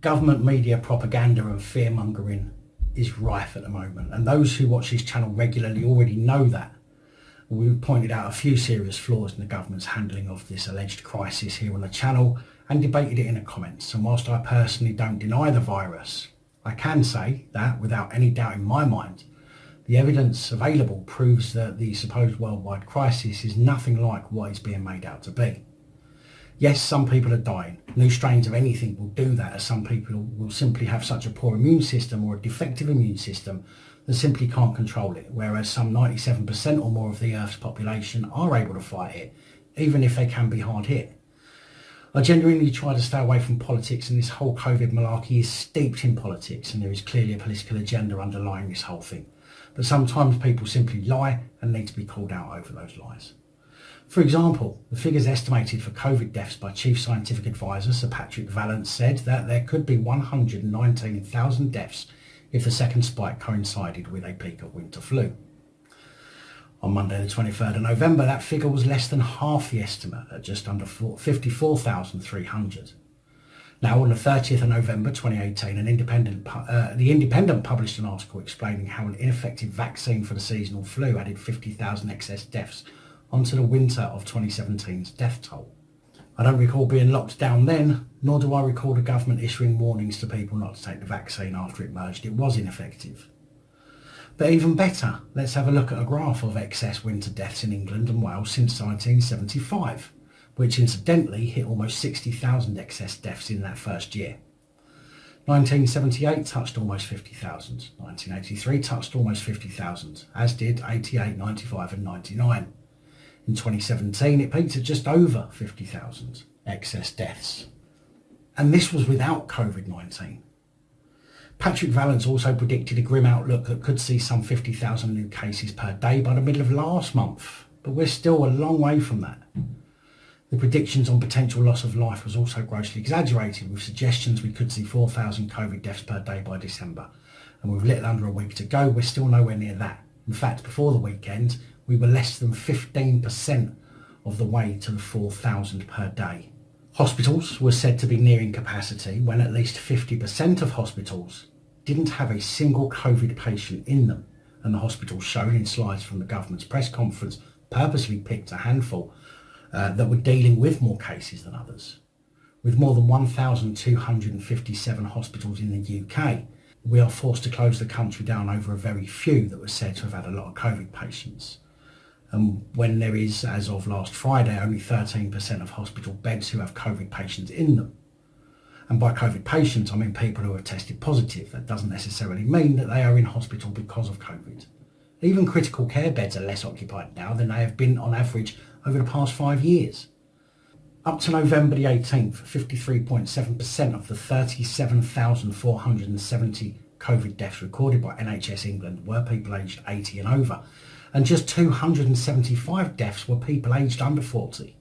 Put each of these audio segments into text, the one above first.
Government media propaganda and fear-mongering is rife at the moment, and those who watch this channel regularly already know that. We've pointed out a few serious flaws in the government's handling of this alleged crisis here on the channel and debated it in the comments. And whilst I personally don't deny the virus, I can say that without any doubt in my mind, the evidence available proves that the supposed worldwide crisis is nothing like what it's being made out to be. Yes, some people are dying. New strains of anything will do that, as some people will simply have such a poor immune system or a defective immune system that simply can't control it, whereas some 97% or more of the Earth's population are able to fight it, even if they can be hard hit. I genuinely try to stay away from politics, and this whole COVID malarkey is steeped in politics, and there is clearly a political agenda underlying this whole thing. But sometimes people simply lie and need to be called out over those lies. For example, the figures estimated for COVID deaths by Chief Scientific Advisor Sir Patrick Vallance said that there could be 119,000 deaths if the second spike coincided with a peak of winter flu. On Monday the 23rd of November, that figure was less than half the estimate at just under 54,300. Now on the 30th of November 2018, The Independent published an article explaining how an ineffective vaccine for the seasonal flu added 50,000 excess deaths onto the winter of 2017's death toll. I don't recall being locked down then, nor do I recall the government issuing warnings to people not to take the vaccine after it emerged it was ineffective. But even better, let's have a look at a graph of excess winter deaths in England and Wales since 1975, which incidentally hit almost 60,000 excess deaths in that first year. 1978 touched almost 50,000, 1983 touched almost 50,000, as did 88, 95 and 99. In 2017, it peaked at just over 50,000 excess deaths. And this was without COVID-19. Patrick Vallance also predicted a grim outlook that could see some 50,000 new cases per day by the middle of last month, but we're still a long way from that. The predictions on potential loss of life was also grossly exaggerated, with suggestions we could see 4,000 COVID deaths per day by December. And with little under a week to go, we're still nowhere near that. In fact, before the weekend, we were less than 15% of the way to the 4,000 per day. Hospitals were said to be nearing capacity when at least 50% of hospitals didn't have a single COVID patient in them, and the hospitals shown in slides from the government's press conference purposely picked a handful that were dealing with more cases than others. With more than 1,257 hospitals in the UK, we are forced to close the country down over a very few that were said to have had a lot of COVID patients. And when there is, as of last Friday, only 13% of hospital beds who have COVID patients in them. And by COVID patients, I mean people who have tested positive. That doesn't necessarily mean that they are in hospital because of COVID. Even critical care beds are less occupied now than they have been on average over the past 5 years. Up to November the 18th, 53.7% of the 37,470 COVID deaths recorded by NHS England were people aged 80 and over, and just 275 deaths were people aged under 40.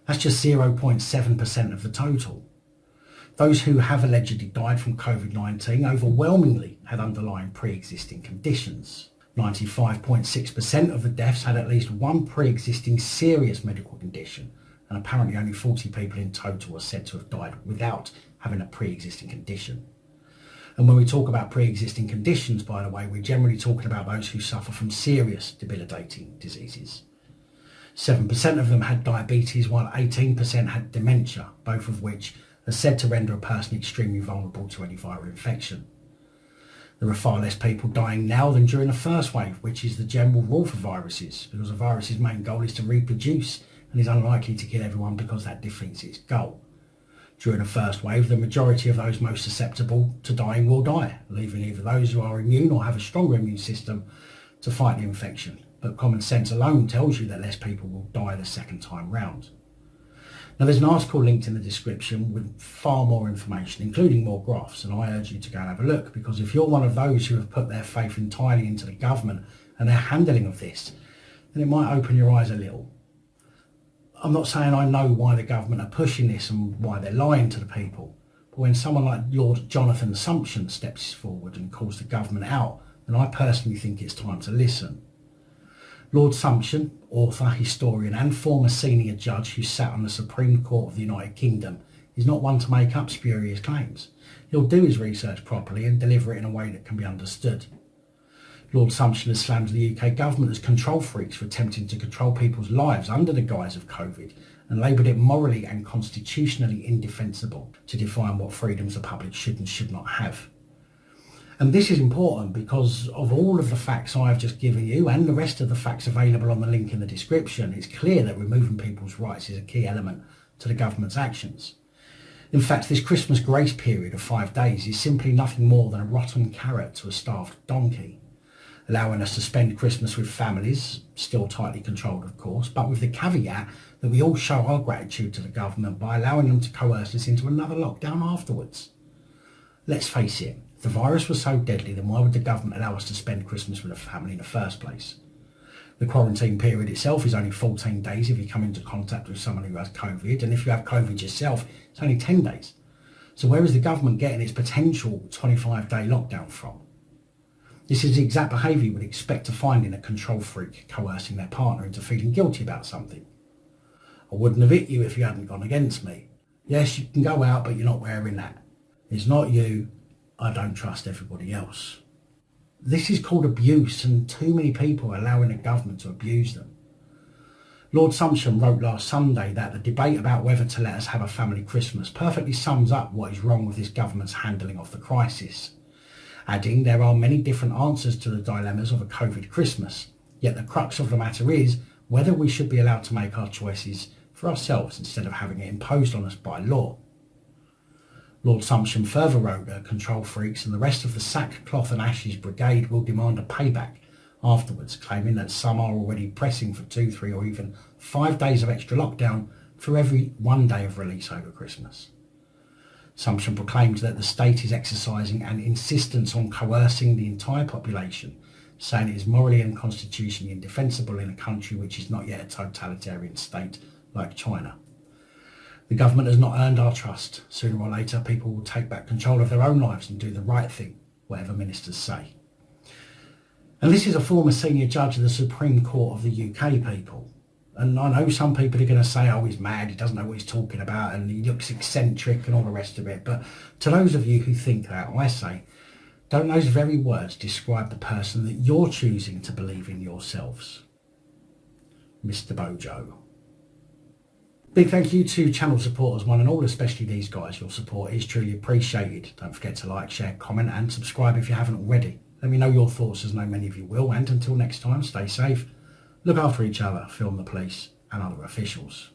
That's just 0.7% of the total. Those who have allegedly died from COVID-19 overwhelmingly had underlying pre-existing conditions. 95.6% of the deaths had at least one pre-existing serious medical condition, and apparently only 40 people in total were said to have died without having a pre-existing condition. And when we talk about pre-existing conditions, by the way, we're generally talking about those who suffer from serious debilitating diseases. 7% of them had diabetes, while 18% had dementia, both of which are said to render a person extremely vulnerable to any viral infection. There are far less people dying now than during the first wave, which is the general rule for viruses, because a virus's main goal is to reproduce and is unlikely to kill everyone because that defeats its goal. During the first wave, the majority of those most susceptible to dying will die, leaving either those who are immune or have a stronger immune system to fight the infection. But common sense alone tells you that less people will die the second time round. Now, there's an article linked in the description with far more information, including more graphs, and I urge you to go and have a look, because if you're one of those who have put their faith entirely into the government and their handling of this, then it might open your eyes a little. I'm not saying I know why the government are pushing this and why they're lying to the people, but when someone like Lord Jonathan Sumption steps forward and calls the government out, then I personally think it's time to listen. Lord Sumption, author, historian and former senior judge who sat on the Supreme Court of the United Kingdom, He's not one to make up spurious claims. He'll do his research properly and deliver it in a way that can be understood. Lord Sumption has slammed the UK government as control freaks for attempting to control people's lives under the guise of COVID, and labelled it morally and constitutionally indefensible to define what freedoms the public should and should not have. And this is important because of all of the facts I've just given you and the rest of the facts available on the link in the description, it's clear that removing people's rights is a key element to the government's actions. In fact, this Christmas grace period of 5 days is simply nothing more than a rotten carrot to a starved donkey, allowing us to spend Christmas with families, still tightly controlled of course, but with the caveat that we all show our gratitude to the government by allowing them to coerce us into another lockdown afterwards. Let's face it, if the virus was so deadly, then why would the government allow us to spend Christmas with a family in the first place? The quarantine period itself is only 14 days if you come into contact with someone who has COVID, and if you have COVID yourself, it's only 10 days. So where is the government getting its potential 25-day lockdown from? This is the exact behaviour you would expect to find in a control freak coercing their partner into feeling guilty about something. I wouldn't have hit you if you hadn't gone against me. Yes, you can go out, but you're not wearing that. It's not you. I don't trust everybody else. This is called abuse, and too many people are allowing the government to abuse them. Lord Sumption wrote last Sunday that the debate about whether to let us have a family Christmas perfectly sums up what is wrong with this government's handling of the crisis, adding there are many different answers to the dilemmas of a COVID Christmas, yet the crux of the matter is whether we should be allowed to make our choices for ourselves instead of having it imposed on us by law. Lord Sumption further wrote that control freaks and the rest of the sackcloth and ashes brigade will demand a payback afterwards, claiming that some are already pressing for 2, 3 or even 5 days of extra lockdown for every 1 day of release over Christmas. Sumption proclaimed that the state is exercising an insistence on coercing the entire population, saying it is morally and constitutionally indefensible in a country which is not yet a totalitarian state like China. The government has not earned our trust. Sooner or later, people will take back control of their own lives and do the right thing, whatever ministers say. And this is a former senior judge of the Supreme Court of the UK, people. And I know some people are going to say, oh, he's mad, he doesn't know what he's talking about, and he looks eccentric and all the rest of it. But to those of you who think that, I say, don't those very words describe the person that you're choosing to believe in yourselves? Mr. Bojo. Big thank you to channel supporters, one and all, especially these guys. Your support is truly appreciated. Don't forget to like, share, comment and subscribe if you haven't already. Let me know your thoughts, as I know many of you will. And until next time, stay safe, look after each other, film the police and other officials.